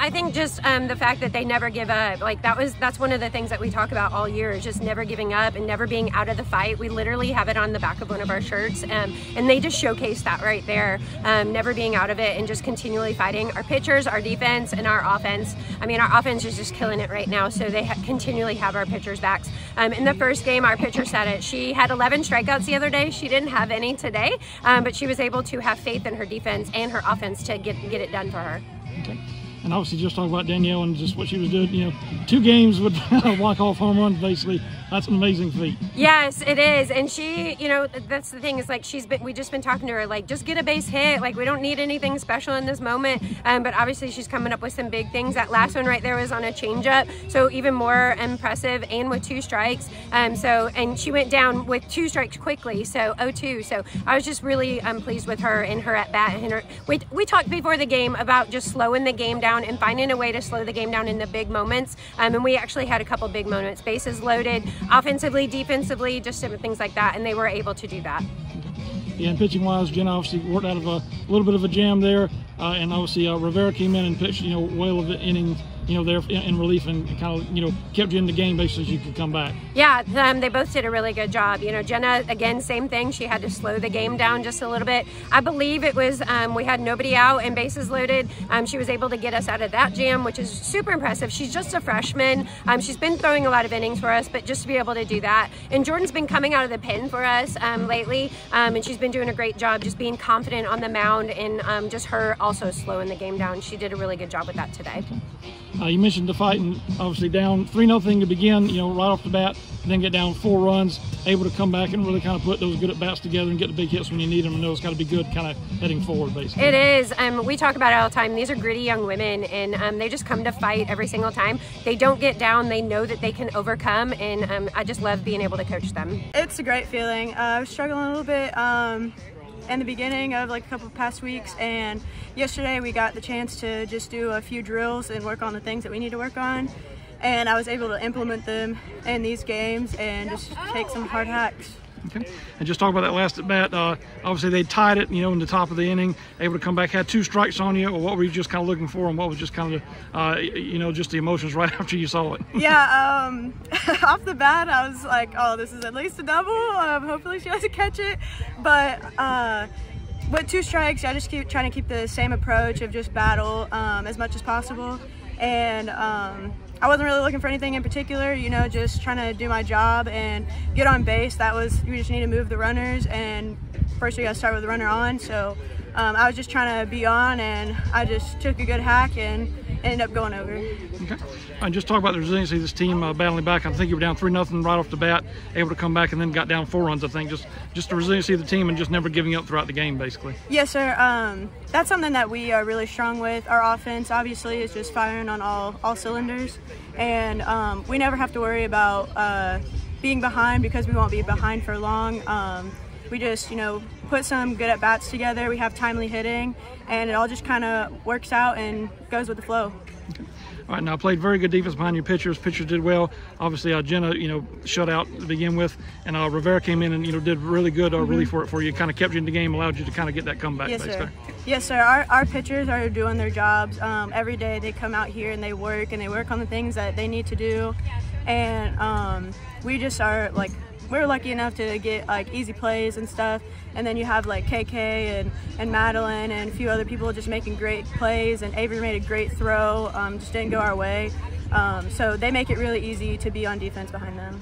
I think just the fact that they never give up, like that's one of the things that we talk about all year, is just never giving up and never being out of the fight. We literally have it on the back of one of our shirts, and they just showcase that right there, never being out of it and just continually fighting. Our pitchers, our defense, and our offense. I mean, our offense is just killing it right now, so they continually have our pitchers' backs. In the first game, our pitcher said it. She had 11 strikeouts the other day. She didn't have any today, but she was able to have faith in her defense and her offense to get it done for her. Okay. And obviously just talking about Danielle and just what she was doing, you know, 2 games with walk-off home runs, basically. That's an amazing feat. Yes, it is. And she, you know, that's the thing, is like we just been talking to her, like, just get a base hit. Like, we don't need anything special in this moment. But obviously she's coming up with some big things. That last one right there was on a changeup, so even more impressive, and with 2 strikes. And she went down with 2 strikes quickly, so 0-2. So I was just really pleased with her and her at bat. And we talked before the game about just slowing the game down and finding a way to slow the game down in the big moments. And we actually had a couple big moments, bases loaded, offensively, defensively, just different things like that, and they were able to do that. Yeah, and pitching wise, Jenna obviously worked out of a little bit of a jam there, and obviously Rivera came in and pitched, you know, well of the innings, you know, there in relief, and kind of, you know, kept you in the game basically so you could come back. Yeah, they both did a really good job. You know, Jenna, again, same thing. She had to slow the game down just a little bit. I believe it was, we had nobody out and bases loaded. She was able to get us out of that jam, which is super impressive. She's just a freshman. She's been throwing a lot of innings for us, but just to be able to do that. And Jordan's been coming out of the pen for us lately, and she's been doing a great job just being confident on the mound, and just her also slowing the game down. She did a really good job with that today. You mentioned the fight, and obviously down 3-0 to begin, you know, right off the bat, then get down 4 runs, able to come back and really kind of put those good at-bats together and get the big hits when you need them, and know it's got to be good kind of heading forward, basically. It is. We talk about it all the time. These are gritty young women, and they just come to fight every single time. They don't get down. They know that they can overcome, and I just love being able to coach them. It's a great feeling. I was struggling a little bit in the beginning of like a couple of past weeks, and yesterday we got the chance to just do a few drills and work on the things that we need to work on, and I was able to implement them in these games and just take some hard hacks. Okay, and just talk about that last at bat. Obviously they tied it, you know, in the top of the inning, able to come back, had 2 strikes on you. Or what were you just kind of looking for, and what was just kind of, you know, just the emotions right after you saw it? Yeah, off the bat, I was like, oh, this is at least a double. Hopefully she doesn't catch it. But with 2 strikes, I just keep trying to keep the same approach of just battle as much as possible. And I wasn't really looking for anything in particular, you know, just trying to do my job and get on base. That was, you just need to move the runners, and first you got to start with the runner on. So I was just trying to be on, and I just took a good hack and ended up going over. Okay. And just talk about the resiliency of this team battling back. I think you were down 3-0 right off the bat, able to come back and then got down 4 runs, I think. Just the resiliency of the team and just never giving up throughout the game, basically. Yes, sir. That's something that we are really strong with. Our offense, obviously, is just firing on all cylinders. And we never have to worry about being behind, because we won't be behind for long. We just, you know, put some good at-bats together. We have timely hitting, and it all just kind of works out and goes with the flow. Okay. All right, now played very good defense behind your pitchers. Pitchers did well. Obviously, Jenna, you know, shut out to begin with, and Rivera came in and, you know, did really good relief for you. Kind of kept you in the game, allowed you to kind of get that comeback. Yes, basically. sir. Yes, sir. Our pitchers are doing their jobs. Every day they come out here and they work on the things that they need to do, and we just are like, we're lucky enough to get like easy plays and stuff, and then you have like KK and Madeline and a few other people just making great plays, and Avery made a great throw, just didn't go our way, so they make it really easy to be on defense behind them.